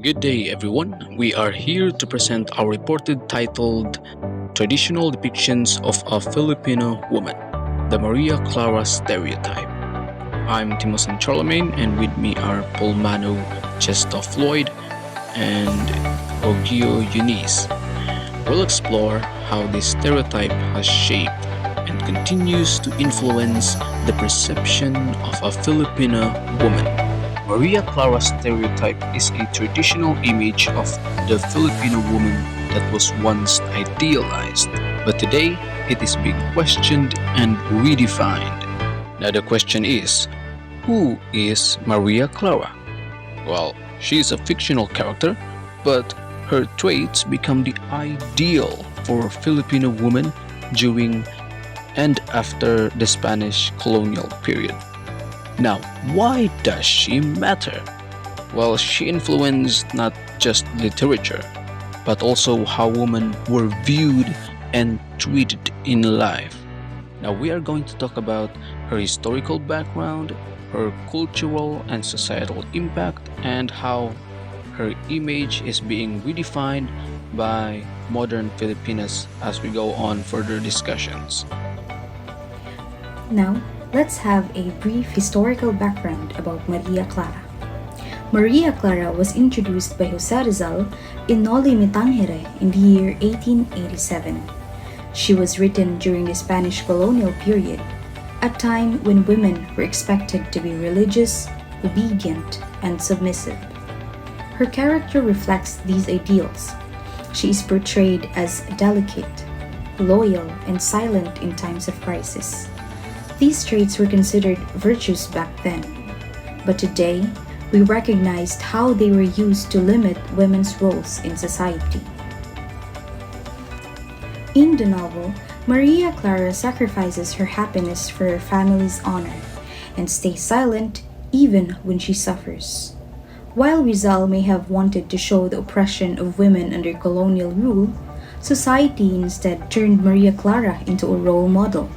Good day, everyone. We are here to present our reported titled Traditional Depictions of a Filipino Woman, the Maria Clara Stereotype. I'm Timosan Charlemegne, and with me are Pulmano, Floyd, and Oguia Eunice. We'll explore how this stereotype has shaped and continues to influence the perception of a Filipino woman. Maria Clara stereotype is a traditional image of the Filipino woman that was once idealized, but today it is being questioned and redefined. Now the question is, who is Maria Clara? Well, she is a fictional character, but her traits become the ideal for Filipino women during and after the Spanish colonial period. Now, why does she matter? Well, she influenced not just literature, but also how women were viewed and treated in life. Now, we are going to talk about her historical background, her cultural and societal impact, and how her image is being redefined by modern Filipinas as we go on further discussions. Now, let's have a brief historical background about Maria Clara. Maria Clara was introduced by Jose Rizal in Noli Me Tangere in the year 1887. She was written during the Spanish colonial period, a time when women were expected to be religious, obedient, and submissive. Her character reflects these ideals. She is portrayed as delicate, loyal, and silent in times of crisis. These traits were considered virtues back then, but today we recognized how they were used to limit women's roles in society. In the novel, Maria Clara sacrifices her happiness for her family's honor and stays silent even when she suffers. While Rizal may have wanted to show the oppression of women under colonial rule, society instead turned Maria Clara into a role model.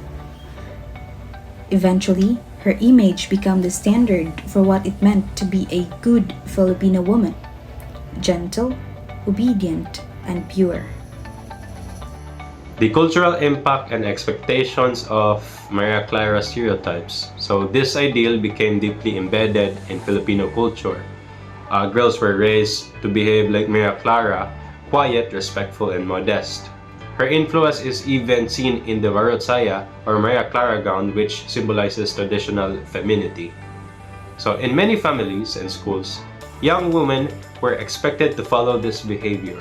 Eventually, her image became the standard for what it meant to be a good Filipino woman: gentle, obedient, and pure. The cultural impact and expectations of Maria Clara stereotypes. So this ideal became deeply embedded in Filipino culture. Girls were raised to behave like Maria Clara, quiet, respectful, and modest. Her influence is even seen in the Saya or Maria Clara gown, which symbolizes traditional femininity. So in many families and schools, young women were expected to follow this behavior.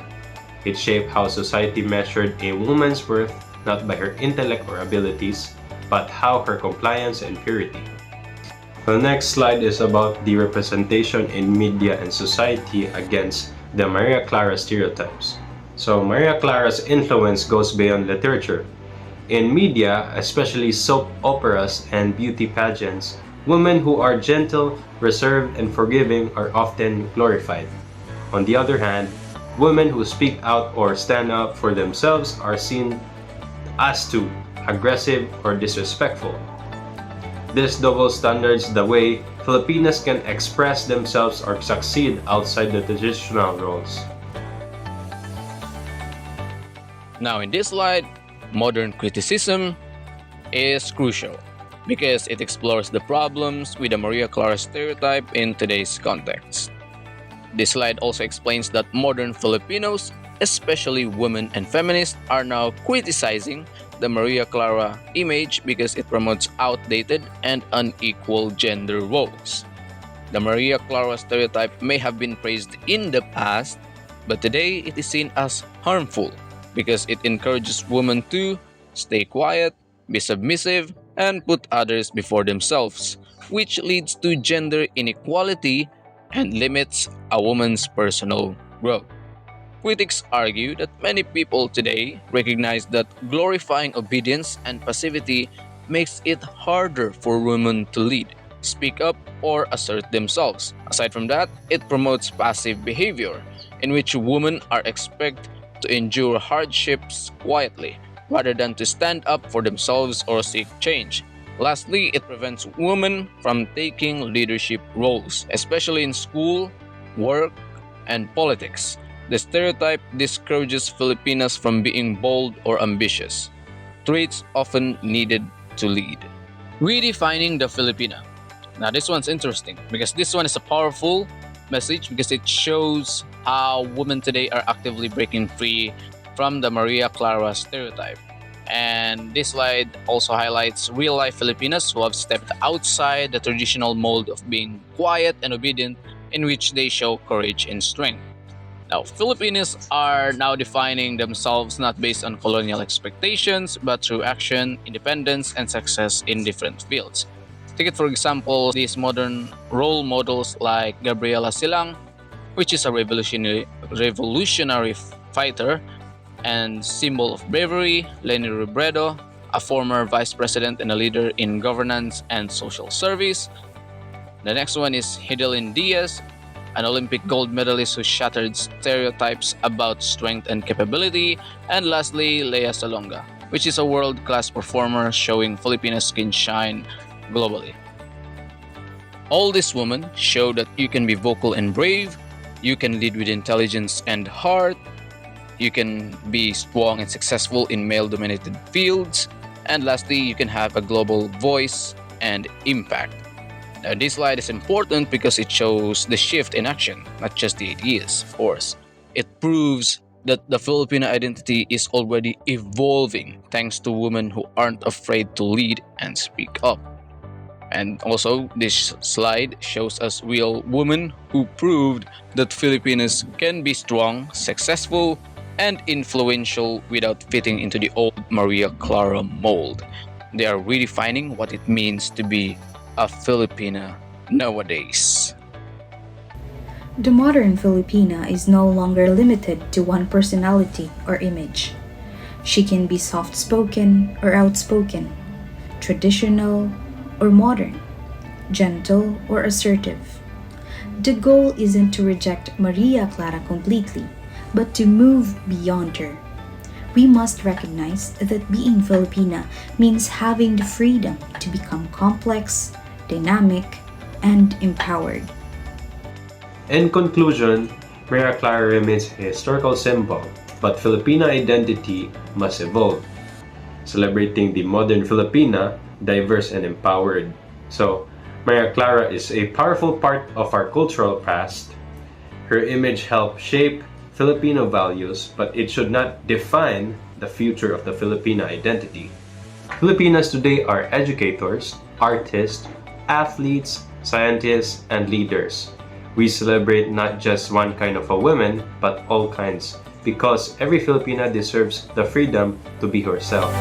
It shaped how society measured a woman's worth not by her intellect or abilities, but how her compliance and purity. The next slide is about the representation in media and society against the Maria Clara stereotypes. So Maria Clara's influence goes beyond literature. In media, especially soap operas and beauty pageants, women who are gentle, reserved, and forgiving are often glorified. On the other hand, women who speak out or stand up for themselves are seen as too aggressive or disrespectful. This double standards the way Filipinas can express themselves or succeed outside the traditional roles. Now, in this slide, modern criticism is crucial because it explores the problems with the Maria Clara stereotype in today's context. This slide also explains that modern Filipinos, especially women and feminists, are now criticizing the Maria Clara image because it promotes outdated and unequal gender roles. The Maria Clara stereotype may have been praised in the past, but today it is seen as harmful because it encourages women to stay quiet, be submissive, and put others before themselves, which leads to gender inequality and limits a woman's personal growth. Critics argue that many people today recognize that glorifying obedience and passivity makes it harder for women to lead, speak up, or assert themselves. Aside from that, it promotes passive behavior, in which women are expected to endure hardships quietly, rather than to stand up for themselves or seek change. Lastly, it prevents women from taking leadership roles, especially in school, work, and politics. The stereotype discourages Filipinas from being bold or ambitious, traits often needed to lead. Redefining the Filipina. Now, this one's interesting because this one is a powerful message because it shows how women today are actively breaking free from the Maria Clara stereotype. And this slide also highlights real life Filipinas who have stepped outside the traditional mold of being quiet and obedient, in which they show courage and strength. Now, Filipinos are now defining themselves not based on colonial expectations, but through action, independence, and success in different fields. Take it for example, these modern role models like Gabriela Silang, which is a revolutionary fighter and symbol of bravery, Leni Robredo, a former vice president and a leader in governance and social service. The next one is Hidelin Diaz, an Olympic gold medalist who shattered stereotypes about strength and capability. And lastly, Lea Salonga, which is a world-class performer showing Filipinas can shine globally. All these women show that you can be vocal and brave, you can lead with intelligence and heart, you can be strong and successful in male-dominated fields, and lastly, you can have a global voice and impact. Now, this slide is important because it shows the shift in action, not just the ideas, of course. It proves that the Filipino identity is already evolving thanks to women who aren't afraid to lead and speak up. And also, this slide shows us real women who proved that Filipinos can be strong, successful, and influential without fitting into the old Maria Clara mold. They are redefining what it means to be a Filipina nowadays. The modern Filipina is no longer limited to one personality or image. She can be soft-spoken or outspoken, traditional or modern, gentle or assertive. The goal isn't to reject Maria Clara completely, but to move beyond her. We must recognize that being Filipina means having the freedom to become complex, dynamic, and empowered. In conclusion, Maria Clara remains a historical symbol, but Filipina identity must evolve, celebrating the modern Filipina, diverse and empowered. So, Maria Clara is a powerful part of our cultural past. Her image helped shape Filipino values, but it should not define the future of the Filipina identity. Filipinas today are educators, artists, athletes, scientists, and leaders. We celebrate not just one kind of a woman, but all kinds, because every Filipina deserves the freedom to be herself.